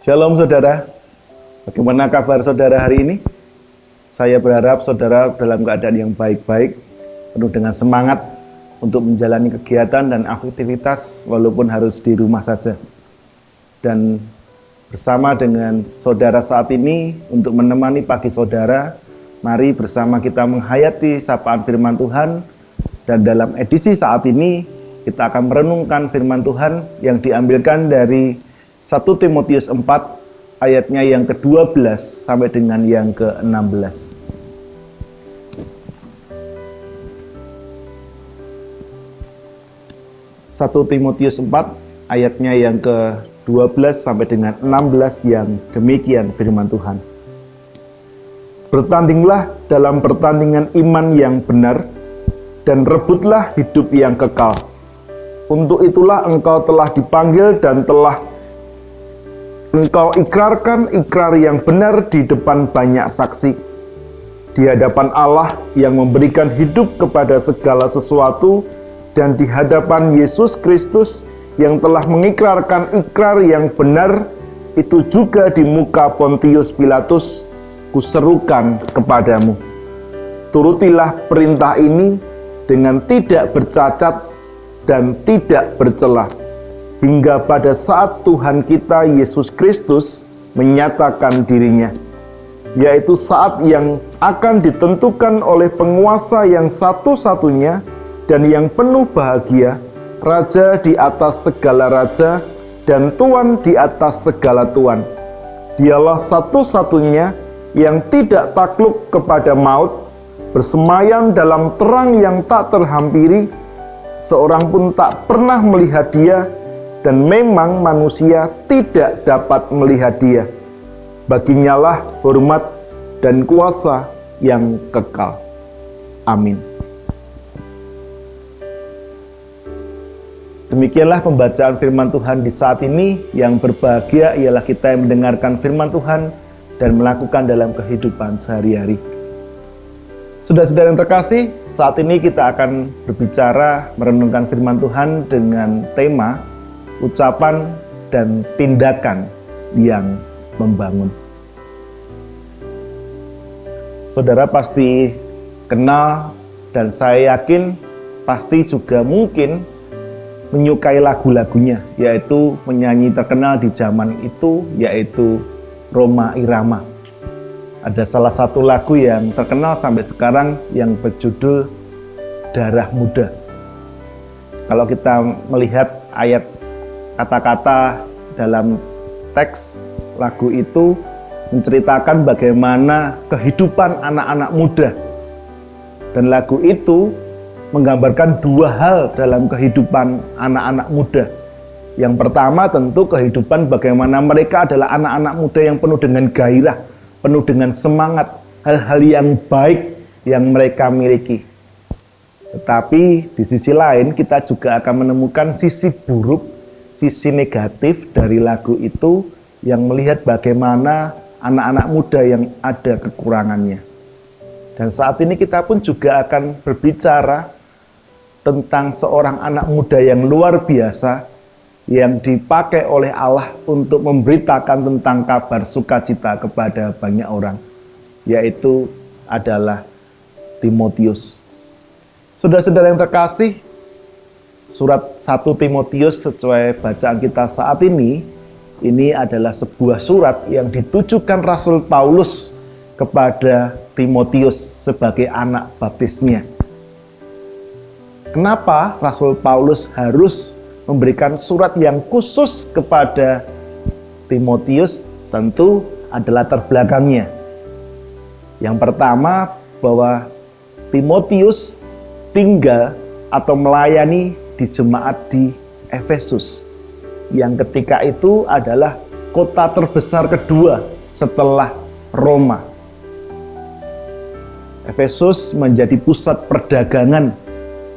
Shalom saudara, bagaimana kabar saudara hari ini? Saya berharap saudara dalam keadaan yang baik-baik, penuh dengan semangat untuk menjalani kegiatan dan aktivitas walaupun harus di rumah saja. Dan bersama dengan saudara saat ini untuk menemani pagi saudara, mari bersama kita menghayati sapaan firman Tuhan. Dan dalam edisi saat ini kita akan merenungkan firman Tuhan yang diambilkan dari 1 Timotius 4 ayatnya yang ke-12 sampai dengan yang ke-16. Satu Timotius 4 ayatnya yang ke-12 sampai dengan 16 yang demikian firman Tuhan. Bertandinglah dalam pertandingan iman yang benar dan rebutlah hidup yang kekal. Untuk itulah engkau telah dipanggil dan telah engkau ikrarkan ikrar yang benar di depan banyak saksi, di hadapan Allah yang memberikan hidup kepada segala sesuatu, dan di hadapan Yesus Kristus yang telah mengikrarkan ikrar yang benar itu juga di muka Pontius Pilatus, kuserukan kepadamu. Turutilah perintah ini dengan tidak bercacat dan tidak bercela, hingga pada saat Tuhan kita Yesus Kristus menyatakan dirinya, yaitu saat yang akan ditentukan oleh penguasa yang satu-satunya dan yang penuh bahagia, Raja di atas segala raja dan Tuan di atas segala tuan. Dialah satu-satunya yang tidak takluk kepada maut, bersemayam dalam terang yang tak terhampiri, seorang pun tak pernah melihat dia, dan memang manusia tidak dapat melihat dia. Baginya lah hormat dan kuasa yang kekal. Amin. Demikianlah pembacaan firman Tuhan di saat ini. Yang berbahagia ialah kita yang mendengarkan firman Tuhan dan melakukan dalam kehidupan sehari-hari. Saudara-saudara yang terkasih, saat ini kita akan berbicara merenungkan firman Tuhan dengan tema ucapan dan tindakan yang membangun. Saudara pasti kenal dan saya yakin pasti juga mungkin menyukai lagu-lagunya, yaitu penyanyi terkenal di zaman itu yaitu Rhoma Irama. Ada salah satu lagu yang terkenal sampai sekarang yang berjudul Darah Muda. Kalau kita melihat ayat kata-kata dalam teks lagu itu menceritakan bagaimana kehidupan anak-anak muda. Dan lagu itu menggambarkan dua hal dalam kehidupan anak-anak muda. Yang pertama tentu kehidupan bagaimana mereka adalah anak-anak muda yang penuh dengan gairah, penuh dengan semangat, hal-hal yang baik yang mereka miliki. Tetapi di sisi lain kita juga akan menemukan sisi buruk, sisi negatif dari lagu itu yang melihat bagaimana anak-anak muda yang ada kekurangannya. Dan saat ini kita pun juga akan berbicara tentang seorang anak muda yang luar biasa yang dipakai oleh Allah untuk memberitakan tentang kabar sukacita kepada banyak orang, yaitu adalah Timotius. Saudara-saudara yang terkasih, surat 1 Timotius sesuai bacaan kita saat ini adalah sebuah surat yang ditujukan Rasul Paulus kepada Timotius sebagai anak baptisnya. Kenapa Rasul Paulus harus memberikan surat yang khusus kepada Timotius? Tentu adalah terbelakangnya. Yang pertama, bahwa Timotius tinggal atau melayani di jemaat di Efesus, yang ketika itu adalah kota terbesar kedua setelah Roma. Efesus menjadi pusat perdagangan,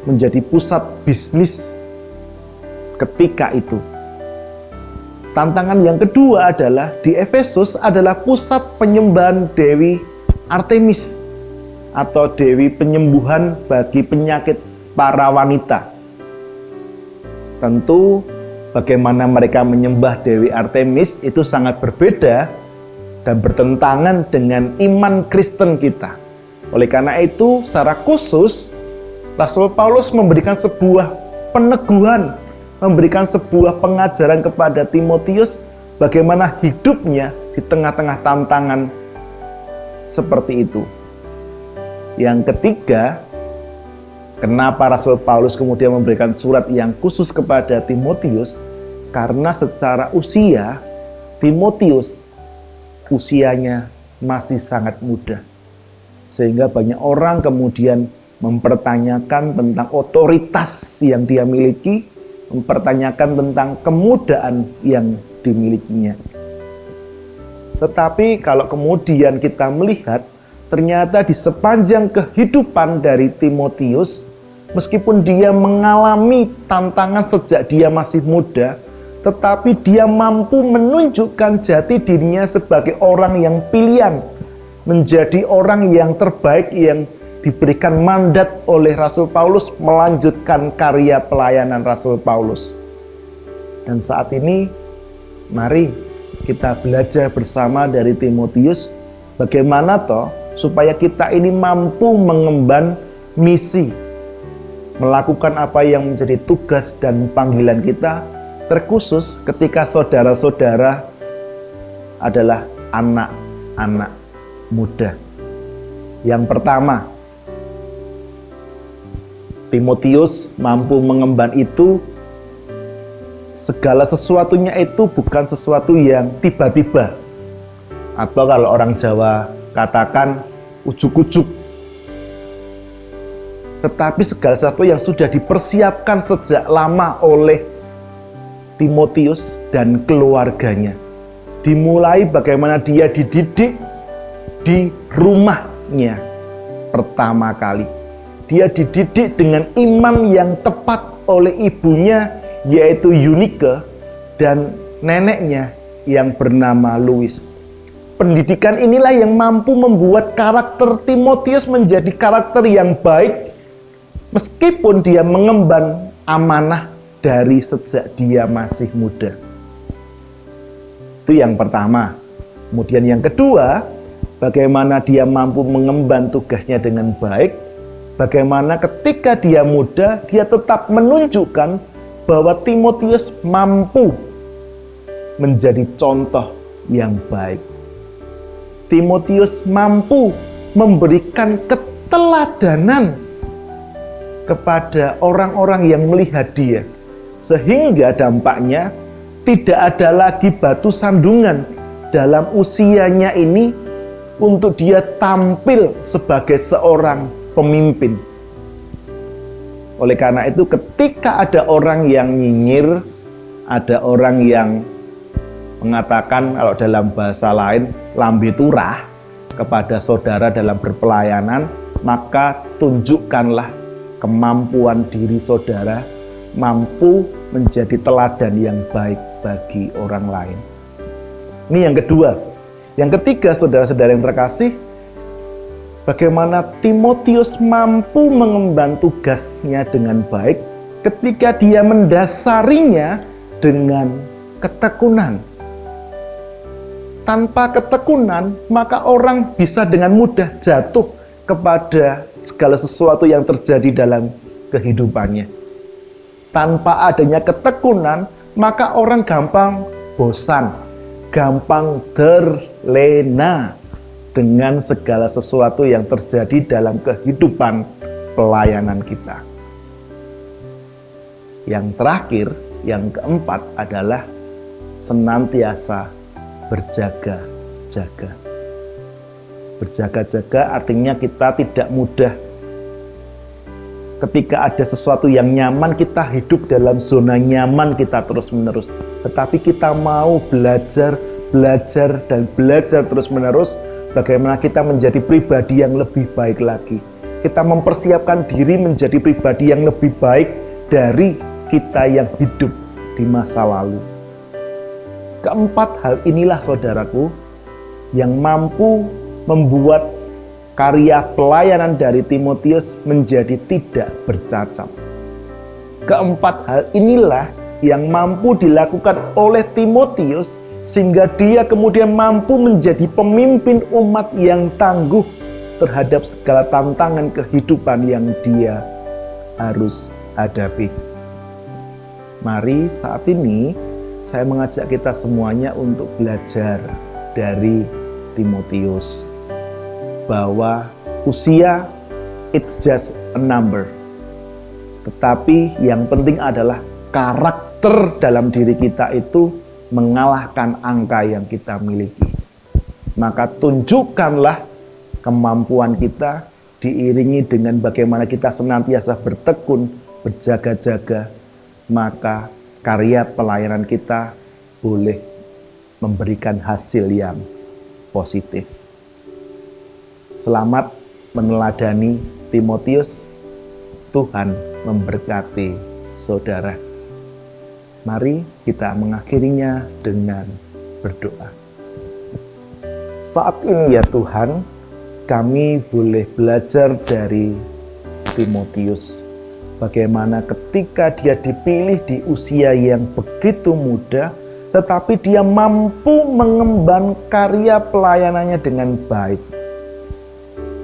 menjadi pusat bisnis ketika itu. Tantangan yang kedua adalah di Efesus adalah pusat penyembahan Dewi Artemis atau dewi penyembuhan bagi penyakit para wanita. Tentu bagaimana mereka menyembah Dewi Artemis itu sangat berbeda dan bertentangan dengan iman Kristen kita. Oleh karena itu, secara khusus Rasul Paulus memberikan sebuah peneguhan, memberikan sebuah pengajaran kepada Timotius bagaimana hidupnya di tengah-tengah tantangan seperti itu. Yang ketiga, kenapa Rasul Paulus kemudian memberikan surat yang khusus kepada Timotius? Karena secara usia, Timotius usianya masih sangat muda. Sehingga banyak orang kemudian mempertanyakan tentang otoritas yang dia miliki, mempertanyakan tentang kemudaan yang dimilikinya. Tetapi kalau kemudian kita melihat, ternyata di sepanjang kehidupan dari Timotius, meskipun dia mengalami tantangan sejak dia masih muda, tetapi dia mampu menunjukkan jati dirinya sebagai orang yang pilihan, menjadi orang yang terbaik yang diberikan mandat oleh Rasul Paulus melanjutkan karya pelayanan Rasul Paulus. Dan saat ini, mari kita belajar bersama dari Timotius, bagaimana toh supaya kita ini mampu mengemban misi, melakukan apa yang menjadi tugas dan panggilan kita, terkhusus ketika saudara-saudara adalah anak-anak muda. Yang pertama, Timotius mampu mengemban itu, segala sesuatunya itu bukan sesuatu yang tiba-tiba, atau kalau orang Jawa katakan ujuk-ujuk, tetapi segala sesuatu yang sudah dipersiapkan sejak lama oleh Timotius dan keluarganya. Dimulai bagaimana dia dididik di rumahnya pertama kali. Dia dididik dengan iman yang tepat oleh ibunya, yaitu Eunike, dan neneknya yang bernama Louis. Pendidikan inilah yang mampu membuat karakter Timotius menjadi karakter yang baik, meskipun dia mengemban amanah dari sejak dia masih muda. Itu yang pertama. Kemudian yang kedua, bagaimana dia mampu mengemban tugasnya dengan baik, bagaimana ketika dia muda, dia tetap menunjukkan bahwa Timotius mampu menjadi contoh yang baik. Timotius mampu memberikan keteladanan kepada orang-orang yang melihat dia, sehingga dampaknya tidak ada lagi batu sandungan dalam usianya ini untuk dia tampil sebagai seorang pemimpin. Oleh karena itu, ketika ada orang yang nyinyir, ada orang yang mengatakan, kalau dalam bahasa lain, lambe turah kepada saudara dalam berpelayanan, maka tunjukkanlah kemampuan diri saudara mampu menjadi teladan yang baik bagi orang lain. Ini yang kedua. Yang ketiga, saudara-saudara yang terkasih, bagaimana Timotius mampu mengemban tugasnya dengan baik ketika dia mendasarinya dengan ketekunan. Tanpa ketekunan, maka orang bisa dengan mudah jatuh kepada segala sesuatu yang terjadi dalam kehidupannya. Tanpa adanya ketekunan, maka orang gampang bosan, gampang terlena dengan segala sesuatu yang terjadi dalam kehidupan pelayanan kita. Yang terakhir, yang keempat adalah senantiasa berjaga-jaga. Berjaga-jaga artinya kita tidak mudah. Ketika ada sesuatu yang nyaman, kita hidup dalam zona nyaman kita terus-menerus. Tetapi kita mau belajar terus-menerus bagaimana kita menjadi pribadi yang lebih baik lagi. Kita mempersiapkan diri menjadi pribadi yang lebih baik dari kita yang hidup di masa lalu. Keempat hal inilah, saudaraku, yang mampu membuat karya pelayanan dari Timotius menjadi tidak bercacat. Keempat hal inilah yang mampu dilakukan oleh Timotius sehingga dia kemudian mampu menjadi pemimpin umat yang tangguh terhadap segala tantangan kehidupan yang dia harus hadapi. Mari saat ini saya mengajak kita semuanya untuk belajar dari Timotius bahwa usia it's just a number. Tetapi yang penting adalah karakter dalam diri kita itu mengalahkan angka yang kita miliki. Maka tunjukkanlah kemampuan kita diiringi dengan bagaimana kita senantiasa bertekun, berjaga-jaga, maka karya pelayanan kita boleh memberikan hasil yang positif. Selamat meneladani Timotius. Tuhan memberkati saudara. Mari kita mengakhirinya dengan berdoa. Saat ini ya Tuhan, kami boleh belajar dari Timotius. Bagaimana ketika dia dipilih di usia yang begitu muda, tetapi dia mampu mengemban karya pelayanannya dengan baik.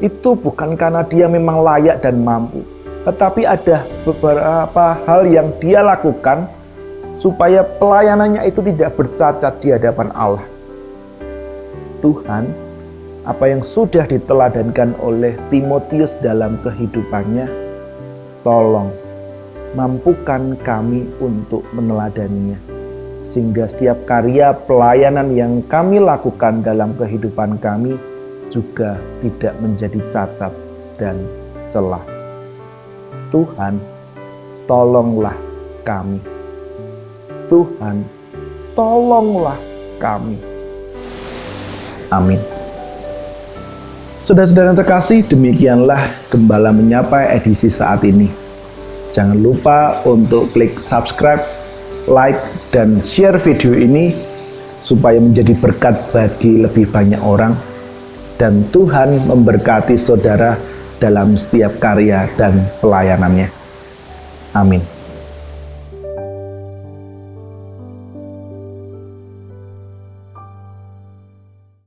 Itu bukan karena dia memang layak dan mampu, tetapi ada beberapa hal yang dia lakukan supaya pelayanannya itu tidak bercacat di hadapan Allah. Tuhan, apa yang sudah diteladankan oleh Timotius dalam kehidupannya, tolong mampukan kami untuk meneladaninya, sehingga setiap karya pelayanan yang kami lakukan dalam kehidupan kami juga tidak menjadi cacat dan celah. Tuhan, tolonglah kami. Tuhan, tolonglah kami. Amin. Saudara-saudara yang terkasih, demikianlah Gembala Menyapa edisi saat ini. Jangan lupa untuk klik subscribe, like, dan share video ini supaya menjadi berkat bagi lebih banyak orang. Dan Tuhan memberkati saudara dalam setiap karya dan pelayanannya. Amin.